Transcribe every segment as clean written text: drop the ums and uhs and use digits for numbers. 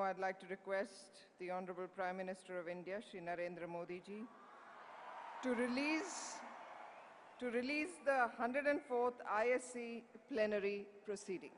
I'd like to request the Honorable Prime Minister of India, Shri Narendra Modi ji, to release the 104th ISC plenary proceedings.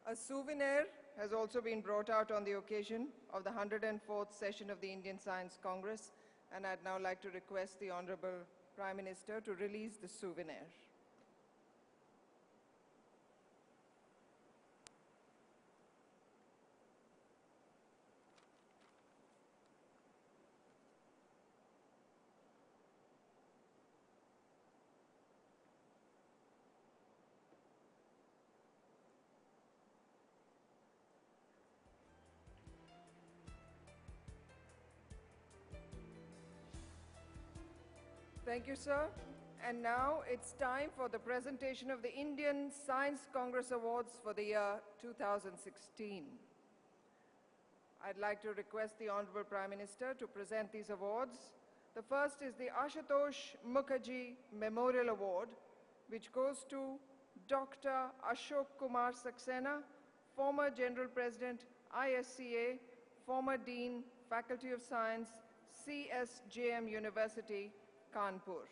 A souvenir has also been brought out on the occasion of the 104th session of the Indian Science Congress, and I'd now like to request the Honorable Prime Minister to release the souvenir. Thank you, sir. And now it's time for the presentation of the Indian Science Congress Awards for the year 2016. I'd like to request the Honorable Prime Minister to present these awards. The first is the Ashutosh Mukherjee Memorial Award, which goes to Dr. Ashok Kumar Saxena, former General President, ISCA, former Dean, Faculty of Science, CSJM University, Kanpur.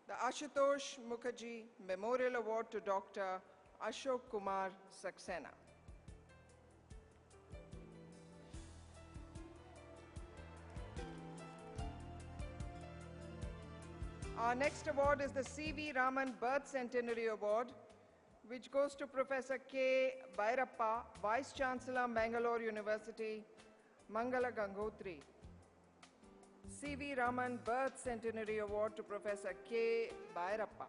The Ashutosh Mukherjee Memorial Award to Dr. Ashok Kumar Saxena. Our next award is the C.V. Raman Birth Centenary Award, which goes to Professor K. Bhairappa, Vice Chancellor, Mangalore University, Mangala Gangotri. C.V. Raman Birth Centenary Award to Professor K. Bhairappa,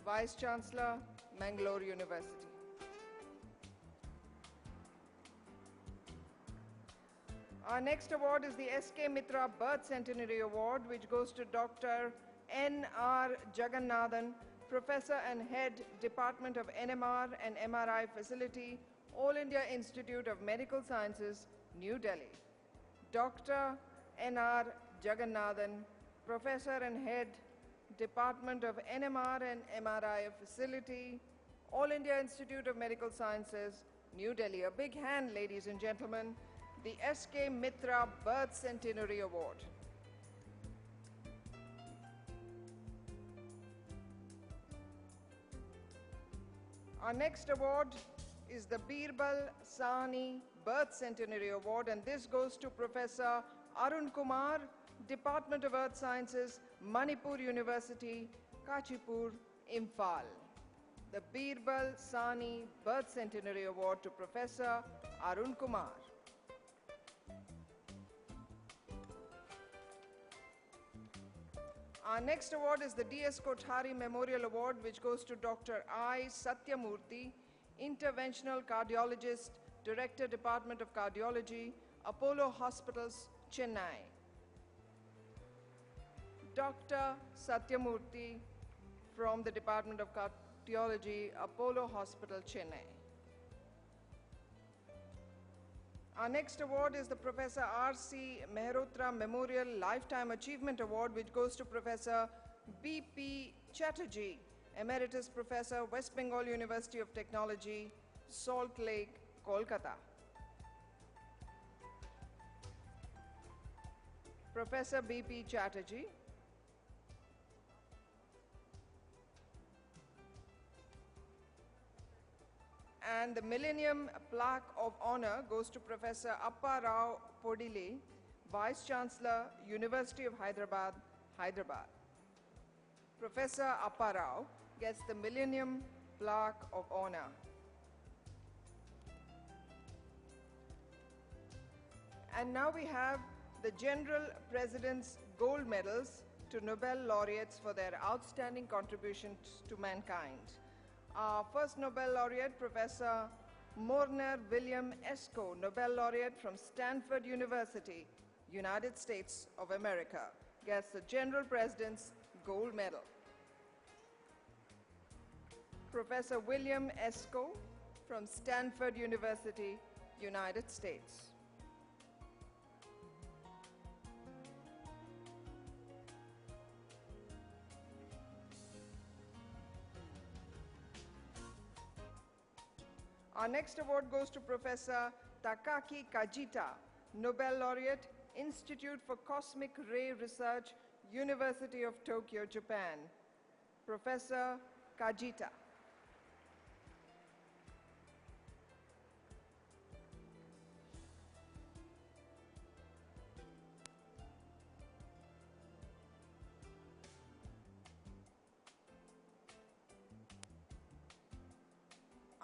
Vice Chancellor, Mangalore University. Our next award is the S.K. Mitra Birth Centenary Award, which goes to Dr. N.R. Jagannathan, Professor and Head, Department of NMR and MRI Facility, All India Institute of Medical Sciences, New Delhi. Dr. N.R. Jagannathan, Professor and Head, Department of NMR and MRI Facility, All India Institute of Medical Sciences, New Delhi. A big hand, ladies and gentlemen, the S.K. Mitra Birth Centenary Award. Our next award is the Birbal Sahni Birth Centenary Award, and this goes to Professor Arun Kumar, Department of Earth Sciences, Manipur University, Kachipur, Imphal. The Birbal Sahni Birth Centenary Award to Professor Arun Kumar. Our next award is the D.S. Kothari Memorial Award, which goes to Dr. I. Satyamurthy, Interventional Cardiologist, Director, Department of Cardiology, Apollo Hospitals, Chennai. Dr. Satyamurthy from the Department of Cardiology, Apollo Hospital, Chennai. Our next award is the Professor R.C. Mehrotra Memorial Lifetime Achievement Award, which goes to Professor B.P. Chatterjee, Emeritus Professor, West Bengal University of Technology, Salt Lake, Kolkata. Professor B.P. Chatterjee. And the Millennium Plaque of Honor goes to Professor Appa Rao Podile, Vice Chancellor, University of Hyderabad, Hyderabad. Professor Appa Rao gets the Millennium Plaque of Honor. And now we have the General President's Gold Medals to Nobel laureates for their outstanding contributions to mankind. Our first Nobel laureate, Professor Morner William Esco, Nobel laureate from Stanford University, United States of America, gets the General President's gold medal. Professor William Esco from Stanford University, United States. Our next award goes to Professor Takaki Kajita, Nobel Laureate, Institute for Cosmic Ray Research, University of Tokyo, Japan. Professor Kajita.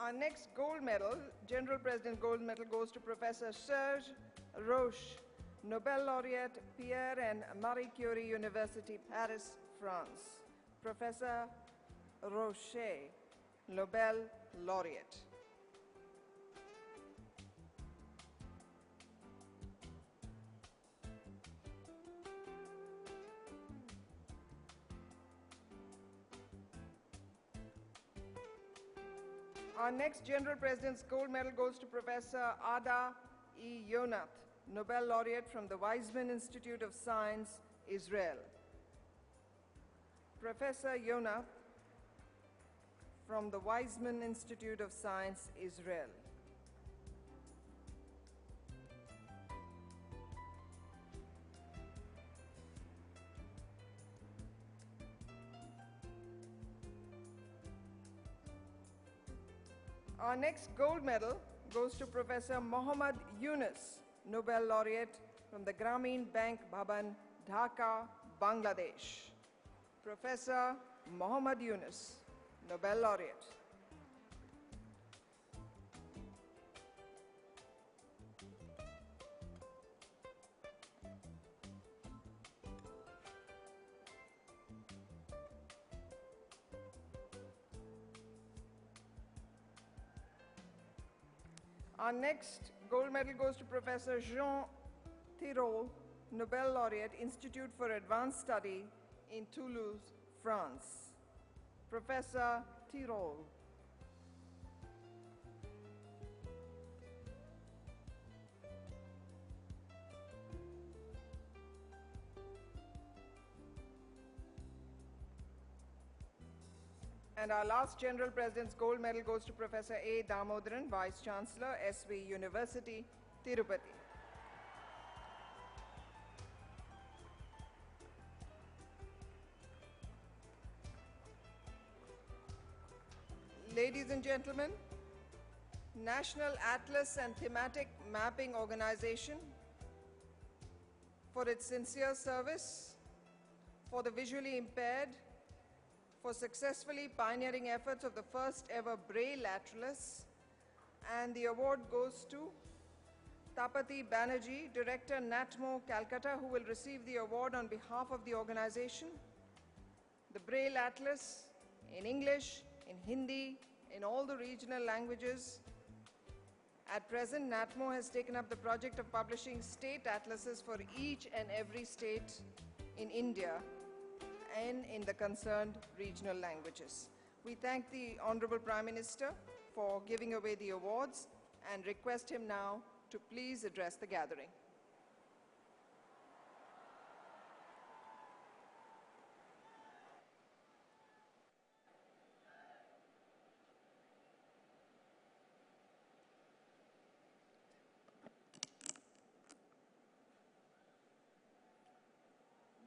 Our next gold medal, General President Gold Medal, goes to Professor Serge Roche, Nobel Laureate, Pierre and Marie Curie University, Paris, France. Professor Roche, Nobel Laureate. Our next General President's Gold Medal goes to Professor Ada E. Yonath, Nobel Laureate from the Weizmann Institute of Science, Israel. Professor Yonath from the Weizmann Institute of Science, Israel. Our next gold medal goes to Professor Mohammad Yunus, Nobel Laureate from the Grameen Bank Bhaban, Dhaka, Bangladesh. Professor Mohammad Yunus, Nobel Laureate. Our next gold medal goes to Professor Jean Tirole, Nobel Laureate, Institute for Advanced Study in Toulouse, France. Professor Tirole. And our last General President's Gold Medal goes to Professor A. Damodaran, Vice Chancellor, SV University, Tirupati. Ladies and gentlemen, National Atlas and Thematic Mapping Organization, for its sincere service, for the visually impaired, for successfully pioneering efforts of the first ever Braille lateralists, and the award goes to Tapati Banerjee, Director, NATMO, Calcutta, who will receive the award on behalf of the organization. The Braille Atlas in English, in Hindi, in all the regional languages. At present, NATMO has taken up the project of publishing state atlases for each and every state in India and in the concerned regional languages. We thank the Honorable Prime Minister for giving away the awards and request him now to please address the gathering.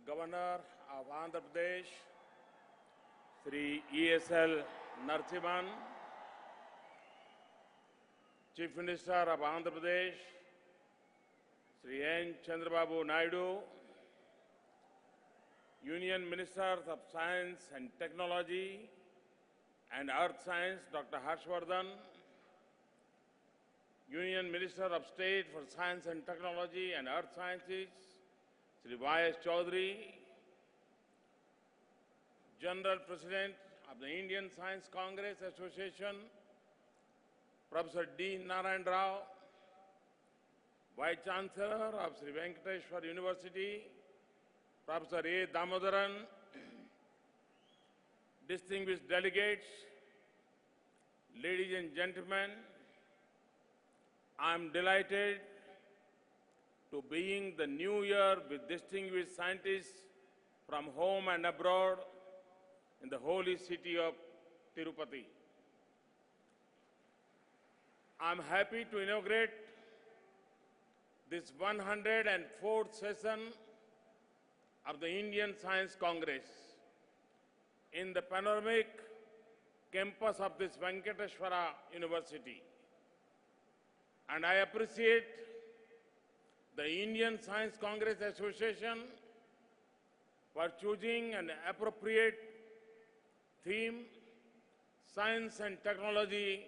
Governor of Andhra Pradesh, Sri ESL Narasimhan, Chief Minister of Andhra Pradesh, Sri N. Chandrababu Naidu, Union Ministers of Science and Technology and Earth Science, Dr. Harshvardhan, Union Minister of State for Science and Technology and Earth Sciences, Sri Y.S. Chaudhary, General President of the Indian Science Congress Association, Professor D. Narayan Rao, Vice Chancellor of Sri Venkateshwar University, Professor A. Damodaran, distinguished delegates, ladies and gentlemen, I am delighted to being the new year with distinguished scientists from home and abroad in the holy city of Tirupati. I am happy to inaugurate this 104th session of the Indian Science Congress in the panoramic campus of this Venkateshwara University. And I appreciate the Indian Science Congress Association for choosing an appropriate theme, science and technology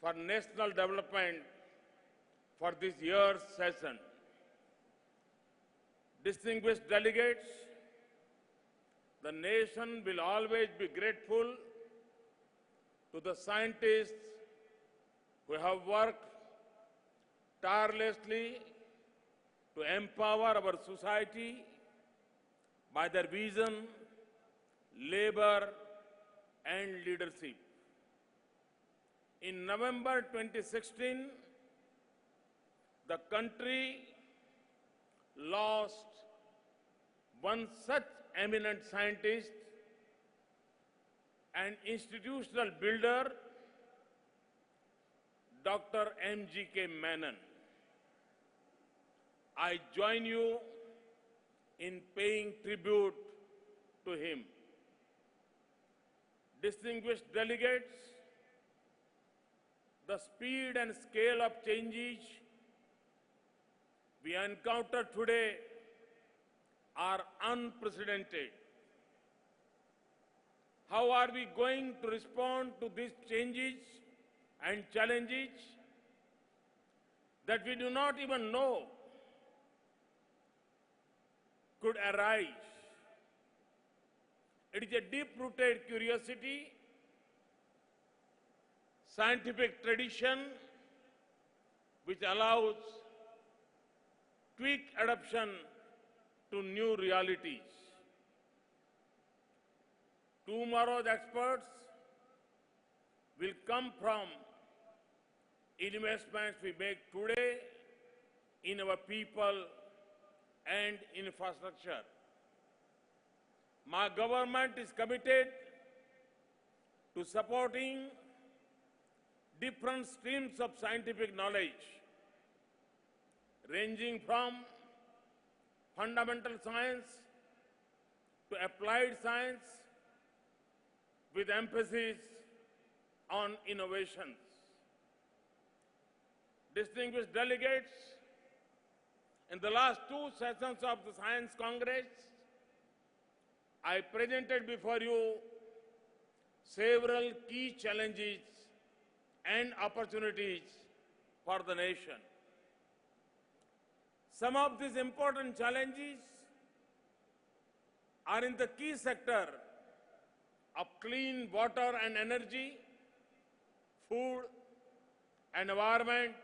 for national development for this year's session. Distinguished delegates, the nation will always be grateful to the scientists who have worked tirelessly to empower our society by their vision, labor, and leadership. In November 2016, the country lost one such eminent scientist and institutional builder, Dr. M.G.K. Menon. I join you in paying tribute to him. Distinguished delegates, the speed and scale of changes we encounter today are unprecedented. How are we going to respond to these changes and challenges that we do not even know could arise? It is a deep-rooted curiosity, scientific tradition, which allows quick adaptation to new realities. Tomorrow's experts will come from investments we make today in our people and infrastructure. My government is committed to supporting different streams of scientific knowledge, ranging from fundamental science to applied science, with emphasis on innovations. Distinguished delegates, in the last two sessions of the Science Congress, I presented before you several key challenges and opportunities for the nation. Some of these important challenges are in the key sector of clean water and energy, food and environment,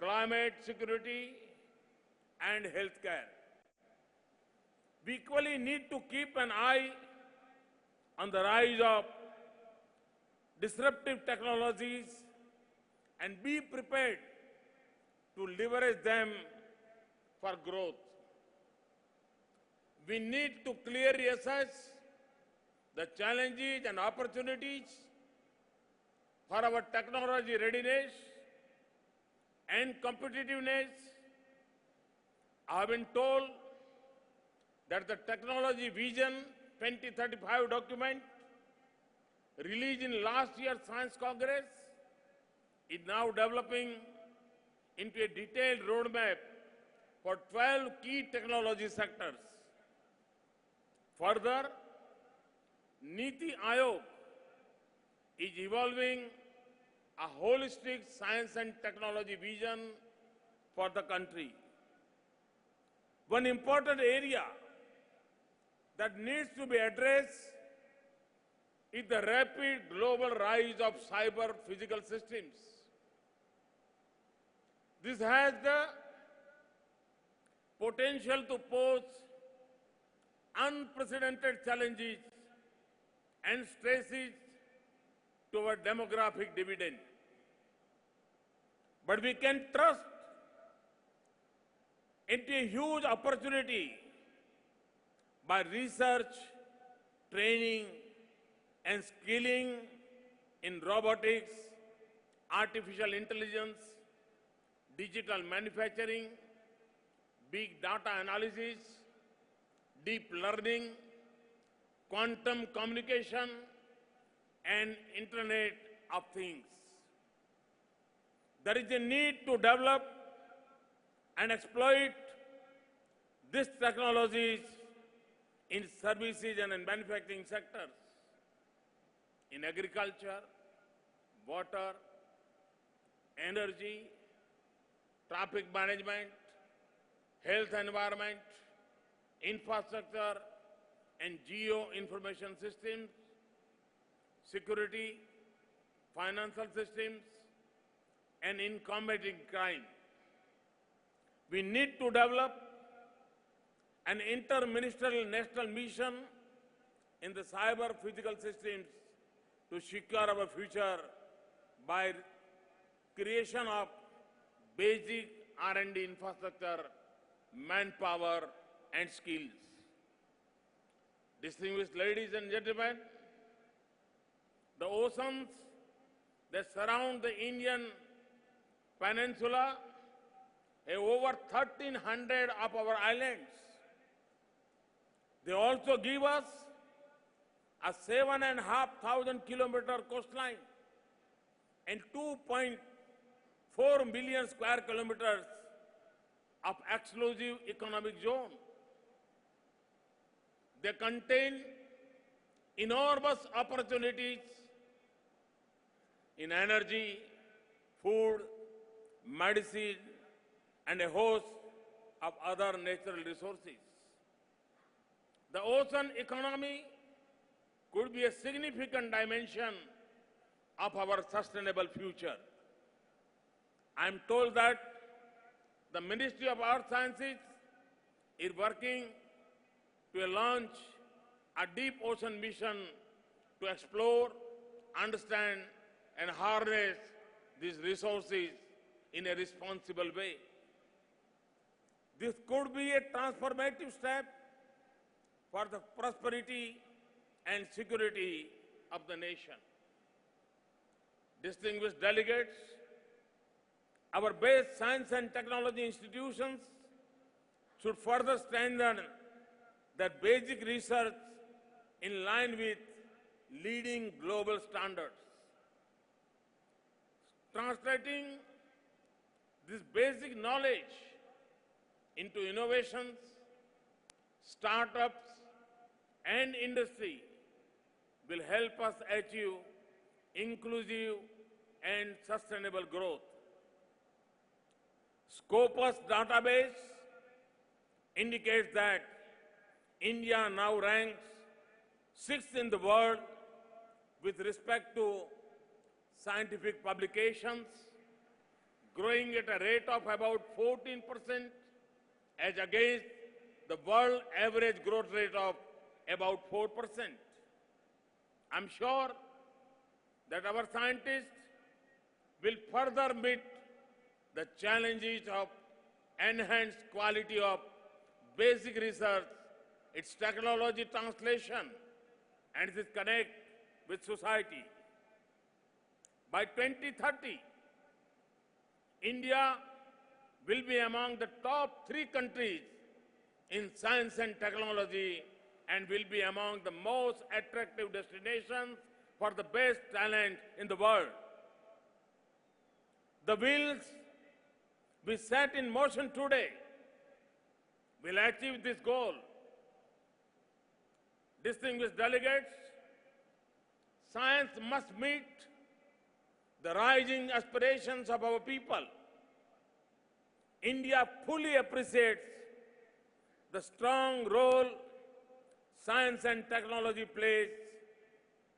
climate security, and healthcare. We equally need to keep an eye on the rise of disruptive technologies and be prepared to leverage them for growth. We need to clearly assess the challenges and opportunities for our technology readiness and competitiveness. I have been told that the Technology Vision 2035 document released in last year's Science Congress is now developing into a detailed roadmap for 12 key technology sectors. Further, Niti Aayog is evolving a holistic science and technology vision for the country. One important area that needs to be addressed is the rapid global rise of cyber physical systems. This has the potential to pose unprecedented challenges and stresses to our demographic dividend. But we can trust into a huge opportunity by research, training, and skilling in robotics, artificial intelligence, digital manufacturing, big data analysis, deep learning, quantum communication, and Internet of Things. There is a need to develop and exploit these technologies in services and in manufacturing sectors, in agriculture, water, energy, traffic management, health environment, infrastructure and geo-information systems, security, financial systems, and in combating crime. We need to develop an inter-ministerial national mission in the cyber physical systems to secure our future by creation of basic R&D infrastructure, manpower, and skills. Distinguished ladies and gentlemen, the oceans that surround the Indian peninsula have over 1,300 of our islands. They also give us a 7,500 kilometer coastline and 2.4 million square kilometers of exclusive economic zone. They contain enormous opportunities in energy, food, medicine, and a host of other natural resources. The ocean economy could be a significant dimension of our sustainable future. I am told that the Ministry of Earth Sciences is working to launch a deep ocean mission to explore, understand, and harness these resources in a responsible way. This could be a transformative step for the prosperity and security of the nation. Distinguished delegates, our base science and technology institutions should further strengthen their basic research in line with leading global standards. Translating this basic knowledge into innovations, startups, and industry will help us achieve inclusive and sustainable growth. Scopus database indicates that India now ranks 6th in the world with respect to scientific publications, growing at a rate of about 14% as against the world average growth rate of about 4%. I'm sure that our scientists will further meet the challenges of enhanced quality of basic research, its technology translation, and its connect with society. By 2030, India will be among the top 3 countries in science and technology and will be among the most attractive destinations for the best talent in the world. The wheels we set in motion today will achieve this goal. Distinguished delegates, science must meet the rising aspirations of our people. India fully appreciates the strong role science and technology plays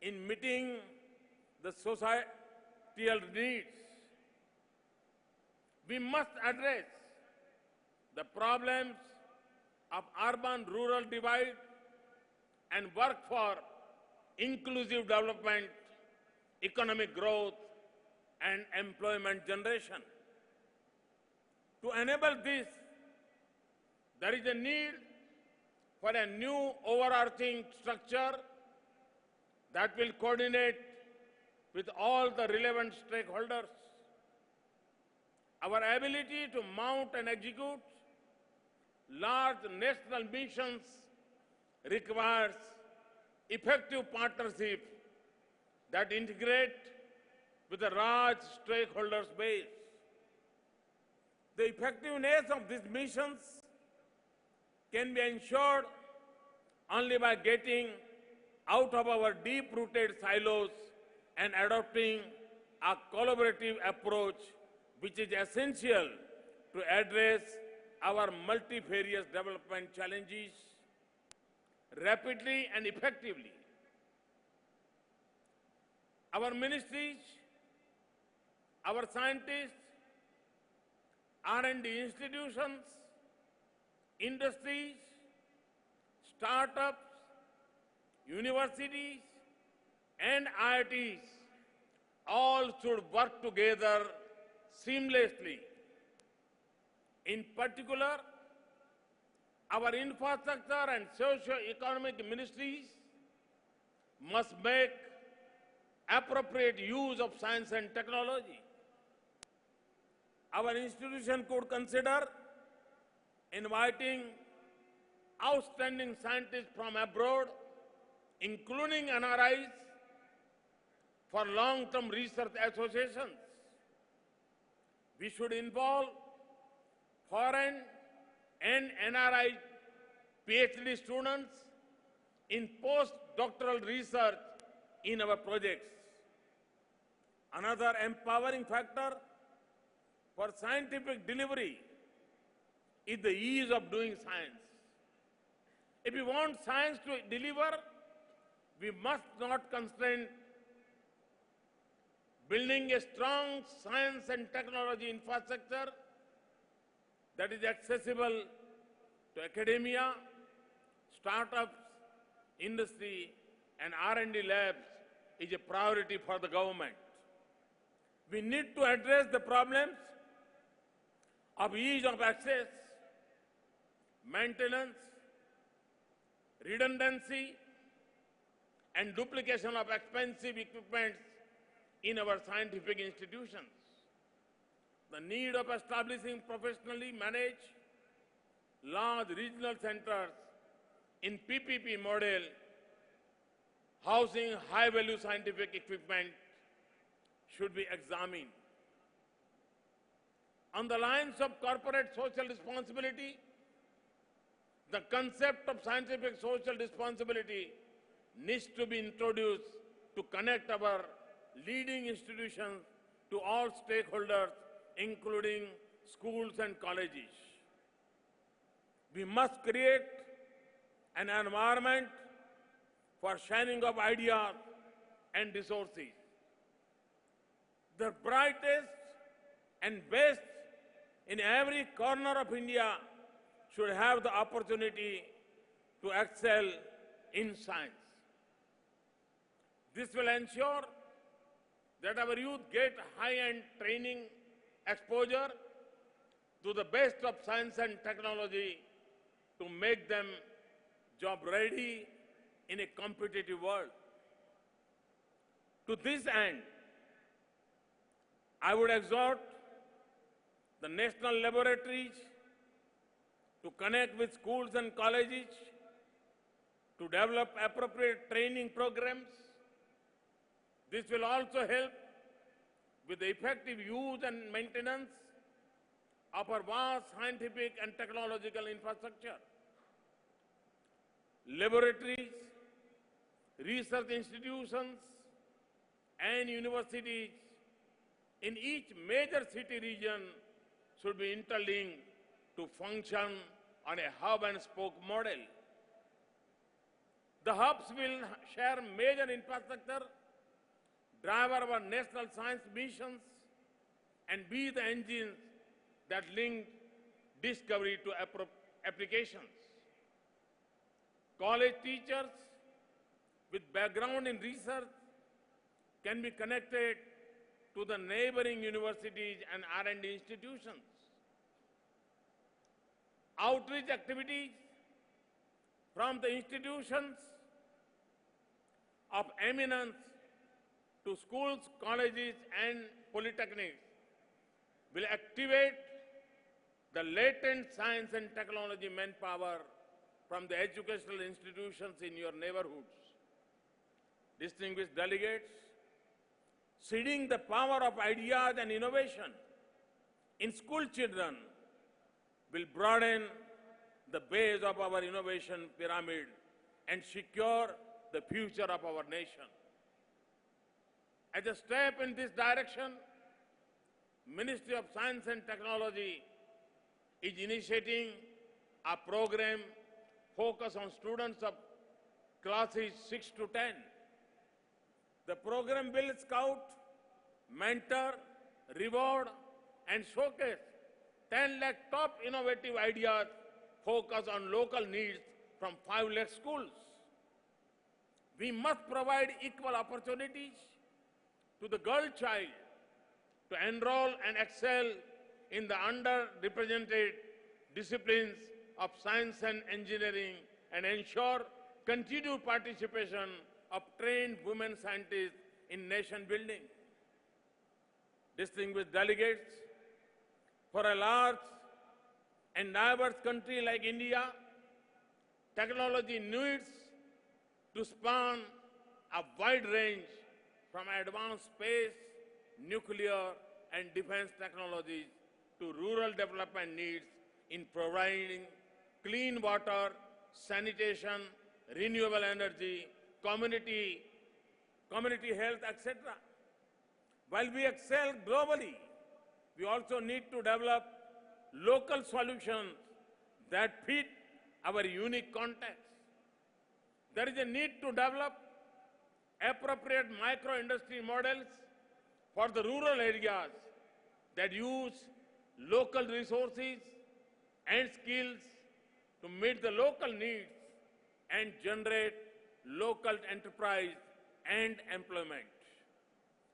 in meeting the societal needs. We must address the problems of urban-rural divide and work for inclusive development, economic growth, and employment generation. To enable this, there is a need for a new overarching structure that will coordinate with all the relevant stakeholders. Our ability to mount and execute large national missions requires effective partnerships that integrate with a large stakeholders base. The effectiveness of these missions can be ensured only by getting out of our deep-rooted silos and adopting a collaborative approach which is essential to address our multifarious development challenges rapidly and effectively. Our ministries, our scientists, R&D institutions, industries, startups, universities, and IITs all should work together seamlessly. In particular, our infrastructure and socio-economic ministries must make appropriate use of science and technology. Our institution could consider inviting outstanding scientists from abroad, including NRIs, for long-term research associations. We should involve foreign and NRI PhD students in postdoctoral research in our projects. Another empowering factor for scientific delivery is the ease of doing science. If we want science to deliver, we must not constrain building a strong science and technology infrastructure that is accessible to academia, startups, industry, and R&D labs is a priority for the government. We need to address the problems of ease of access, maintenance, redundancy, and duplication of expensive equipment in our scientific institutions. The need of establishing professionally managed large regional centers in PPP model housing high-value scientific equipment should be examined. On the lines of corporate social responsibility, the concept of scientific social responsibility needs to be introduced to connect our leading institutions to all stakeholders, including schools and colleges. We must create an environment for sharing of ideas and resources. The brightest and best in every corner of India should have the opportunity to excel in science. This will ensure that our youth get high-end training exposure to the best of science and technology to make them job-ready in a competitive world. To this end, I would exhort the national laboratories to connect with schools and colleges to develop appropriate training programs. This will also help with the effective use and maintenance of our vast scientific and technological infrastructure. Laboratories, research institutions, and universities in each major city region should be interlinked to function on a hub-and-spoke model. The hubs will share major infrastructure, drive our national science missions, and be the engines that link discovery to applications. College teachers with background in research can be connected to the neighboring universities and R&D institutions. Outreach activities from the institutions of eminence to schools, colleges, and polytechnics will activate the latent science and technology manpower from the educational institutions in your neighborhoods. Distinguished delegates, seeding the power of ideas and innovation in school children will broaden the base of our innovation pyramid and secure the future of our nation. As a step in this direction, Ministry of Science and Technology is initiating a program focused on students of classes 6 to 10. The program will scout, mentor, reward, and showcase 10 lakh top innovative ideas focused on local needs from 5 lakh schools. We must provide equal opportunities to the girl child to enroll and excel in the underrepresented disciplines of science and engineering and ensure continued participation of trained women scientists in nation building. Distinguished delegates, for a large and diverse country like India, technology needs to span a wide range from advanced space, nuclear, and defense technologies to rural development needs in providing clean water, sanitation, renewable energy, community health, etc. While we excel globally, we also need to develop local solutions that fit our unique context. There is a need to develop appropriate micro-industry models for the rural areas that use local resources and skills to meet the local needs and generate local enterprise and employment.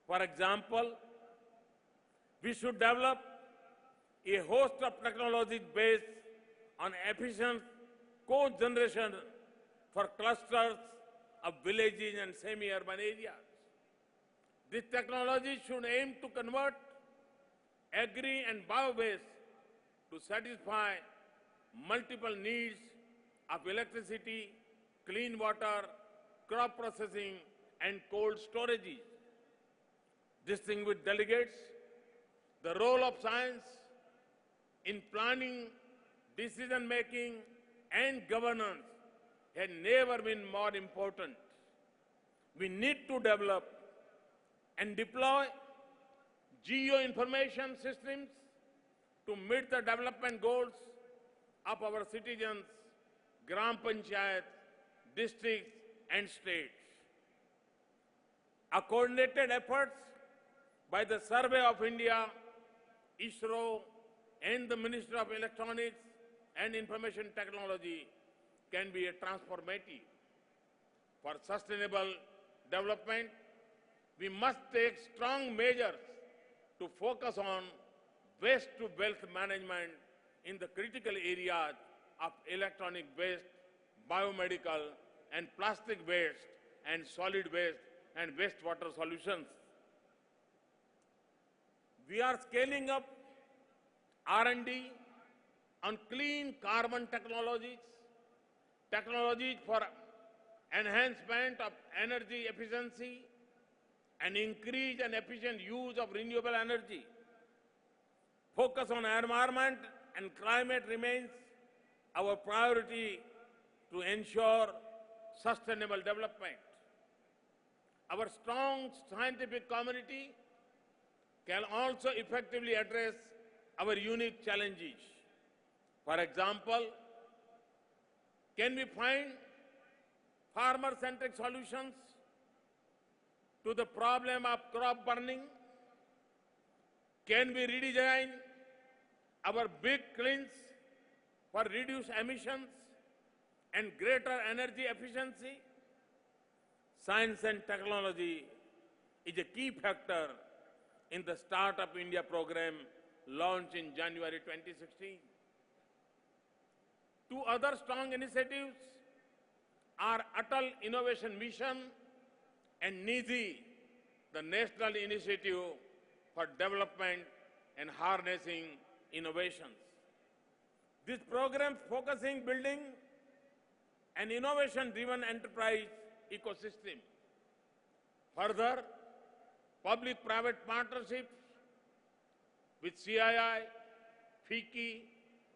For example, we should develop a host of technologies based on efficient co-generation for clusters of villages and semi-urban areas. This technology should aim to convert agri and bio-waste to satisfy multiple needs of electricity, clean water, crop processing, and cold storages. Distinguished delegates, the role of science in planning, decision-making, and governance has never been more important. We need to develop and deploy geo-information systems to meet the development goals of our citizens, gram panchayat, districts, and states. A coordinated efforts by the Survey of India, ISRO, and the Ministry of Electronics and Information Technology can be a transformative. For sustainable development, we must take strong measures to focus on waste-to-wealth management in the critical areas of electronic waste, biomedical, and plastic waste, and solid waste and wastewater solutions. We are scaling up R&D on clean carbon technologies, technologies for enhancement of energy efficiency, and increase and efficient use of renewable energy. Focus on environment and climate remains our priority to ensure sustainable development. Our strong scientific community can also effectively address our unique challenges. For example, can we find farmer-centric solutions to the problem of crop burning? Can we redesign our big kilns for reduced emissions and greater energy efficiency? Science and technology is a key factor in the Startup India program launched in January 2016. Two other strong initiatives are Atal Innovation Mission and NIDHI, the National Initiative for Development and Harnessing Innovations. This program focusing building an innovation-driven enterprise ecosystem. Further, public-private partnerships with CII, FICCI,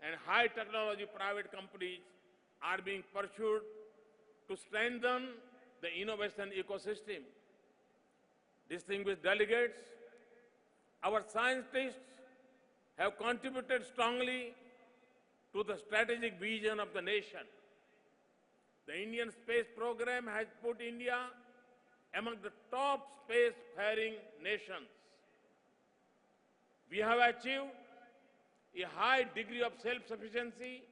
and high-technology private companies are being pursued to strengthen the innovation ecosystem. Distinguished delegates, our scientists have contributed strongly to the strategic vision of the nation. The Indian space program has put India among the top space-faring nations. We have achieved a high degree of self-sufficiency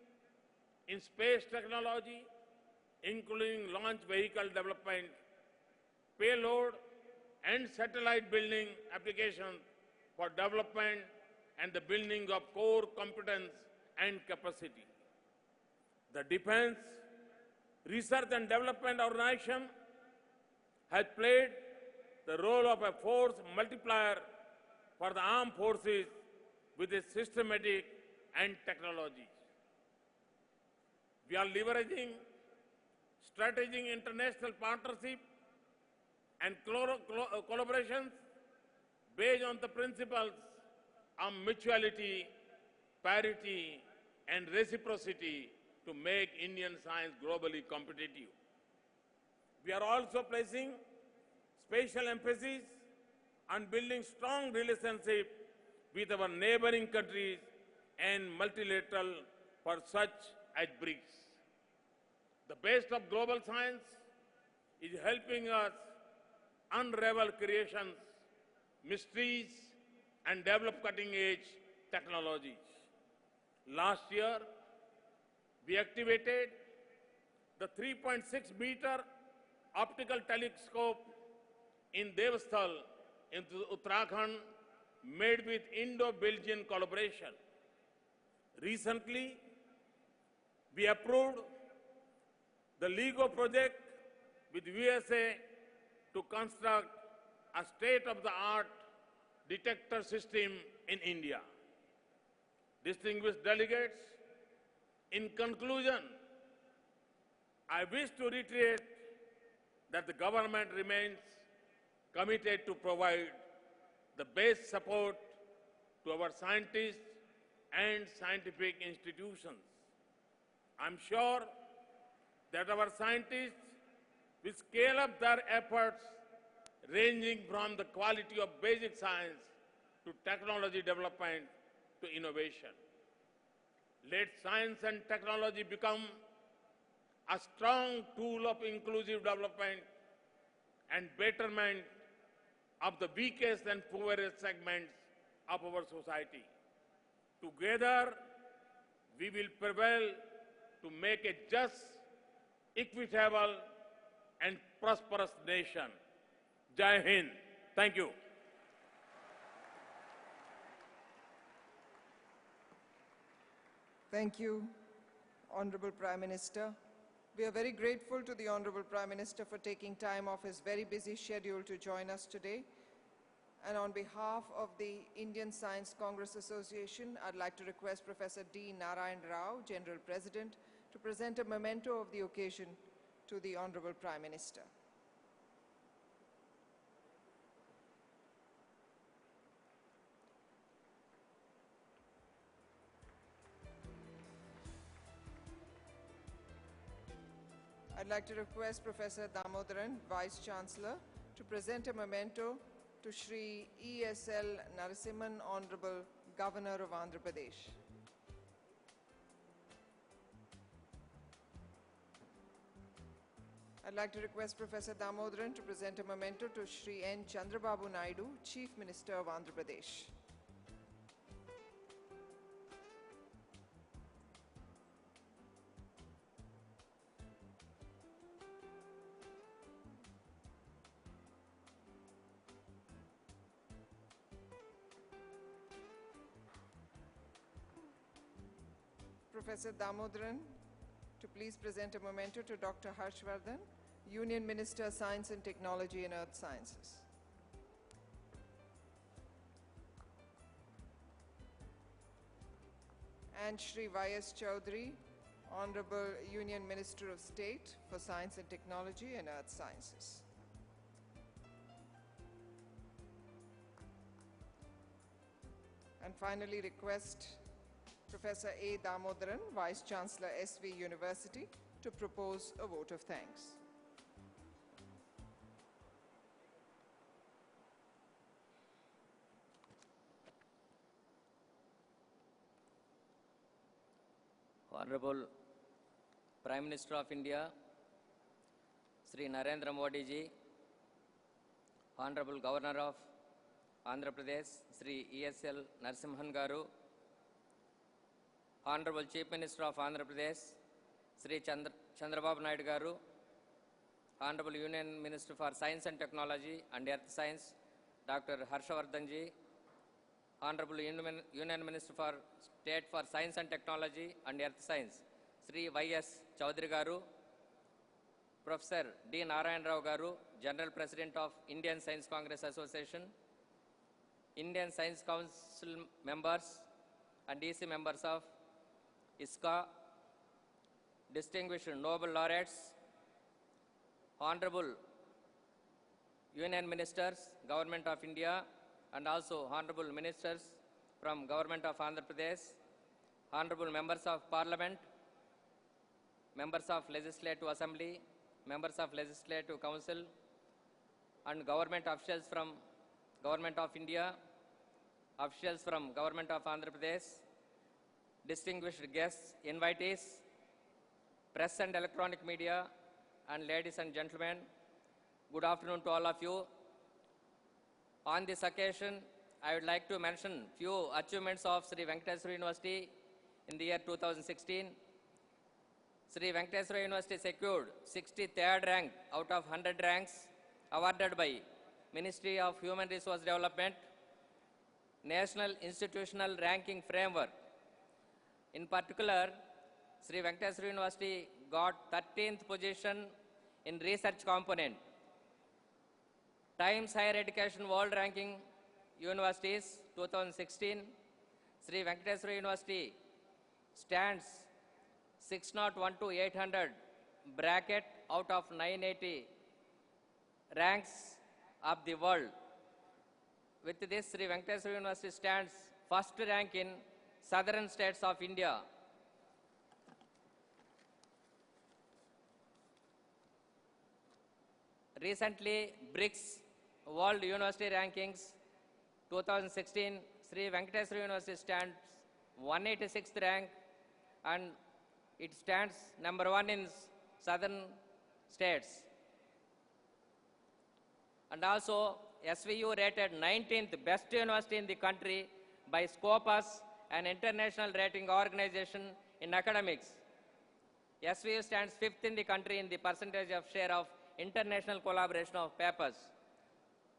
in space technology, including launch vehicle development, payload and satellite building applications for development and the building of core competence and capacity. The Defense Research and Development Organization has played the role of a force multiplier for the armed forces with its systematic and technologies. We are leveraging strategic international partnership and collaborations based on the principles of mutuality, parity, and reciprocity to make Indian science globally competitive. We are also placing special emphasis on building strong relationships with our neighboring countries and multilateral for such as BRICS. The best of global science is helping us unravel creations, mysteries, and develop cutting-edge technologies. Last year, we activated the 3.6-meter optical telescope in Devasthal in Uttarakhand, made with Indo-Belgian collaboration. Recently, we approved the LEGO project with USA to construct a state-of-the-art detector system in India. Distinguished delegates, in conclusion, I wish to reiterate that the government remains committed to provide the best support to our scientists and scientific institutions. I'm sure that our scientists will scale up their efforts ranging from the quality of basic science to technology development to innovation. Let science and technology become a strong tool of inclusive development and betterment of the weakest and poorest segments of our society. Together, we will prevail to make a just, equitable, and prosperous nation. Jai Hind. Thank you. Thank you, Honorable Prime Minister. We are very grateful to the Honorable Prime Minister for taking time off his very busy schedule to join us today. And on behalf of the Indian Science Congress Association, I'd like to request Professor D. Narayan Rao, General President, to present a memento of the occasion to the Honorable Prime Minister. I'd like to request Professor Damodaran, Vice Chancellor, to present a memento to Shri E.S.L. Narasimhan, Honorable Governor of Andhra Pradesh. I'd like to request Professor Damodaran to present a memento to Shri N. Chandrababu Naidu, Chief Minister of Andhra Pradesh. Professor Damodaran to please present a memento to Dr. Harshvardhan, Union Minister, Science and Technology and Earth Sciences. And Shri Y.S. Chaudhary, Honorable Union Minister of State for Science and Technology and Earth Sciences. And finally request Professor A. Damodaran, Vice Chancellor, SV University, to propose a vote of thanks. Honorable Prime Minister of India, Sri Narendra Modi ji, Honorable Governor of Andhra Pradesh, Sri ESL Narasimhan Garu, Honorable Chief Minister of Andhra Pradesh, Sri Chandrababu Naidu Garu, Honorable Union Minister for Science and Technology and Earth Science, Dr. Harshvardhan ji, Honorable Union Minister for State for Science and Technology and Earth Science, Sri Y.S. Chaudhary Garu, Professor D. Narayan Rao Garu, General President of Indian Science Congress Association, Indian Science Council members and EC members of ISCA, distinguished Nobel laureates, Honorable Union Ministers, Government of India, and also Honorable Ministers from Government of Andhra Pradesh, Honorable Members of Parliament, Members of Legislative Assembly, Members of Legislative Council, and Government officials from Government of India, officials from Government of Andhra Pradesh, distinguished guests, invitees, press and electronic media, and ladies and gentlemen, good afternoon to all of you. On this occasion, I would like to mention few achievements of Sri Venkateswara University in the year 2016. Sri Venkateswara University secured 63rd rank out of 100 ranks awarded by Ministry of Human Resource Development, National Institutional Ranking Framework. In particular, Sri Venkateswara University got 13th position in research component. Times Higher Education World Ranking Universities 2016, Sri Venkateswara University stands 601 to 800 bracket out of 980 ranks of the world. With this, Sri Venkateswara University stands first rank in southern states of India. Recently, BRICS World University Rankings 2016, Sri Venkateswara University stands 186th rank and it stands number 1 in southern states. And also, SVU rated 19th best university in the country by Scopus, an international rating organization in academics. SVU stands 5th in the country in the percentage of share of international collaboration of papers.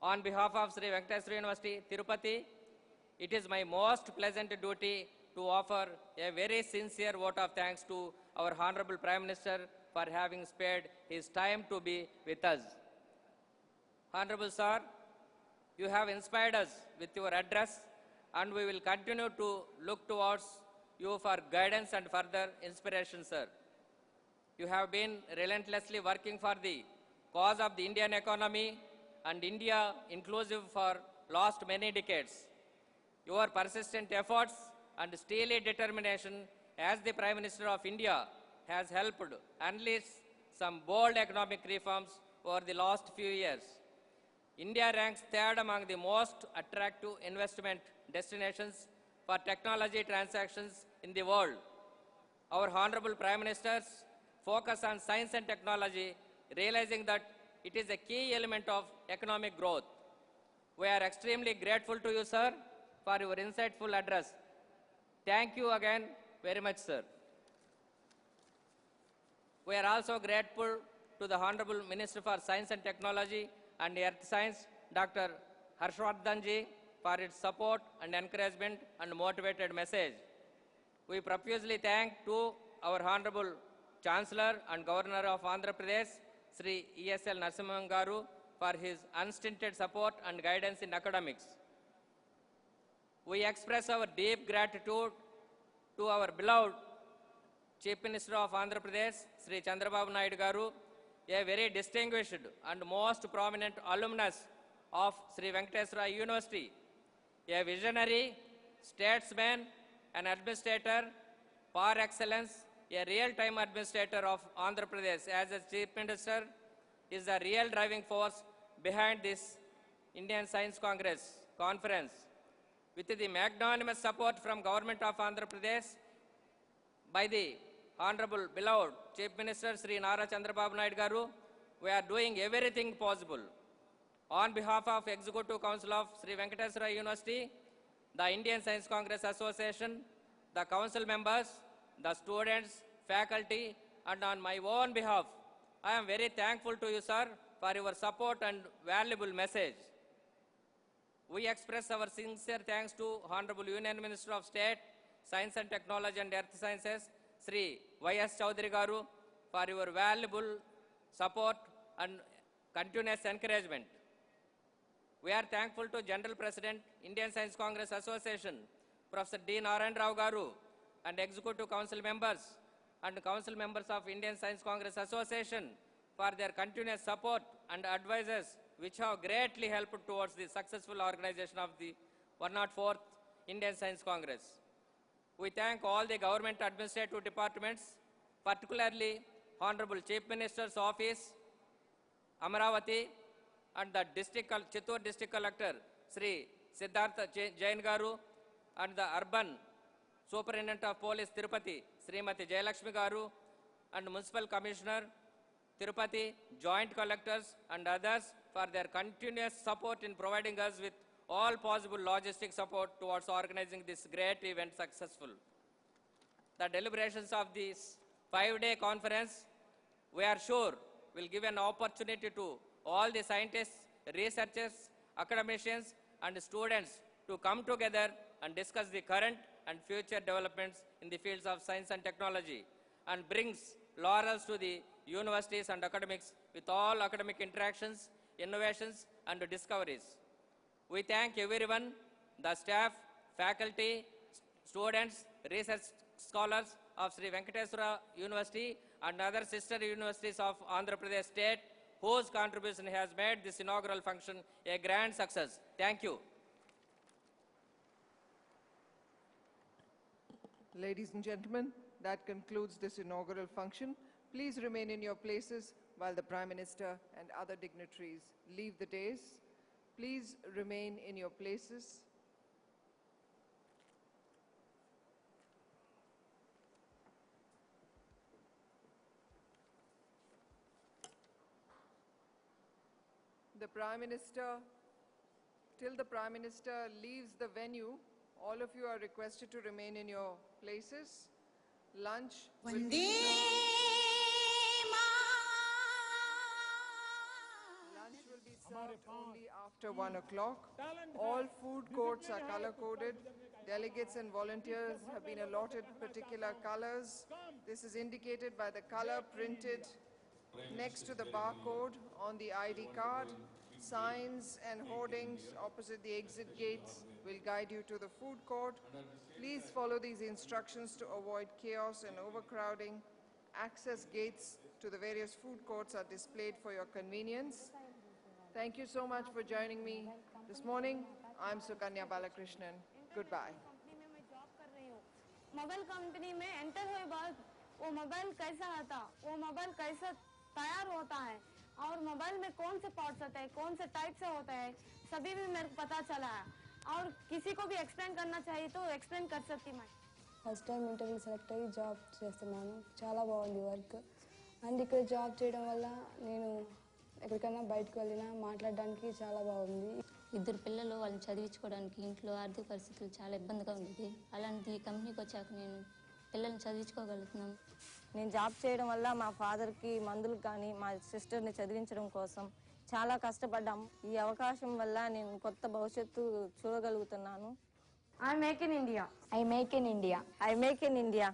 On behalf of Sri Venkateswara University, Tirupati, it is my most pleasant duty to offer a very sincere vote of thanks to our Honorable Prime Minister for having spared his time to be with us. Honorable Sir, you have inspired us with your address and we will continue to look towards you for guidance and further inspiration, sir. You have been relentlessly working for the cause of the Indian economy and India inclusive for last many decades. Your persistent efforts and steely determination as the Prime Minister of India has helped unleash some bold economic reforms over the last few years. India ranks third among the most attractive investment destinations for technology transactions in the world. Our Honorable Prime Minister's focus on science and technology, realizing that it is a key element of economic growth. We are extremely grateful to you, sir, for your insightful address. Thank you again very much, sir. We are also grateful to the Honorable Minister for Science and Technology and Earth Science, Dr. Harshvardhan ji, for its support and encouragement and motivated message. We profusely thank to our Honorable Chancellor and Governor of Andhra Pradesh, Sri E.S.L. Narasimhan Garu, for his unstinted support and guidance in academics. We express our deep gratitude to our beloved Chief Minister of Andhra Pradesh, Sri Chandrababu Naidu Garu, a very distinguished and most prominent alumnus of Sri Venkateswara University, a visionary, statesman, an administrator par excellence, a real-time administrator of Andhra Pradesh. As a Chief Minister, is the real driving force behind this Indian Science Conference. With the magnanimous support from Government of Andhra Pradesh by the Honorable beloved Chief Minister Sri Nara Chandrababu Naidu Garu, we are doing everything possible. On behalf of Executive Council of Sri Venkateswara University, the Indian Science Congress Association, the council members, the students, faculty, and on my own behalf, I am very thankful to you, sir, for your support and valuable message. We express our sincere thanks to Honorable Union Minister of State, Science and Technology and Earth Sciences, Sri Y.S. Chaudhary Garu, for your valuable support and continuous encouragement. We are thankful to General President, Indian Science Congress Association, Professor D. Narayan Rao Garu, and Executive Council members and Council members of Indian Science Congress Association for their continuous support and advices, which have greatly helped towards the successful organization of the 104th Indian Science Congress. We thank all the government administrative departments, particularly Honorable Chief Minister's Office, Amaravati, and the Chittoor District Collector, Sri Siddhartha Jain Garu, and the Urban Superintendent of Police, Tirupati, Srimati Jayalakshmi Garu, and Municipal Commissioner, Tirupati, Joint Collectors, and others for their continuous support in providing us with all possible logistic support towards organizing this great event successful. The deliberations of this 5-day conference, we are sure, will give an opportunity to all the scientists, researchers, academicians, and students to come together and discuss the current and future developments in the fields of science and technology, and brings laurels to the universities and academics with all academic interactions, innovations, and discoveries. We thank everyone, the staff, faculty, students, research scholars of Sri Venkateswara University and other sister universities of Andhra Pradesh State, whose contribution has made this inaugural function a grand success. Thank you. Ladies and gentlemen, that concludes this inaugural function. Please remain in your places while the Prime Minister and other dignitaries leave the dais. Please remain in your places. The Prime Minister, till the Prime Minister leaves the venue, all of you are requested to remain in your places. Lunch will be served only after 1 o'clock. All food courts are color-coded. Delegates and volunteers have been allotted particular colors. This is indicated by the color printed next to the barcode on the ID card. Signs and hoardings opposite the exit gates will guide you to the food court. Please follow these instructions to avoid chaos and overcrowding. Access gates to the various food courts are displayed for your convenience. Thank you so much for joining me this morning. I'm Sukanya Balakrishnan. Goodbye. Mobile company में enter हुए बाद वो mobile कैसा आता, वो mobile कैसा तैयार होता है और मोबाइल में कौन से पार्ट्स होते हैं, कौन से टाइप से होता है, सभी भी मेरे को पता चला है और किसी को भी एक्सप्लेन करना चाहिए तो एक्सप्लेन कर सकती मैं. ఫస్ట్ టైం ఇంటర్వ్యూ సెలెక్ట్ అయ్యి జాబ్ చేస్తున్నాను. చాలా బాగుంది వర్క్. అండ్ ఇక్కడ జాబ్ చేయడం వల్ల నేను ఎక్కడికైనా బయటకు వెళ్ళినా మాట్లాడడానికి చాలా బాగుంది. ఇద్దరు పిల్లలు వాళ్ళని చదివించుకోవడానికి ఇంట్లో ఆర్థిక పరిస్థితులు చాలా ఇబ్బందిగా ఉండేది. అలాంటి ఈ కంపెనీకి వచ్చాక నేను పిల్లల్ని చదివించుకోగలుగుతున్నాను. నేను జాబ్ చేయడం వల్ల మా ఫాదర్కి మందులు కానీ మా సిస్టర్ని చదివించడం కోసం చాలా కష్టపడ్డాం. ఈ అవకాశం వల్ల నేను కొత్త భవిష్యత్తు చూడగలుగుతున్నాను. I make in India. I make in India. I make in India.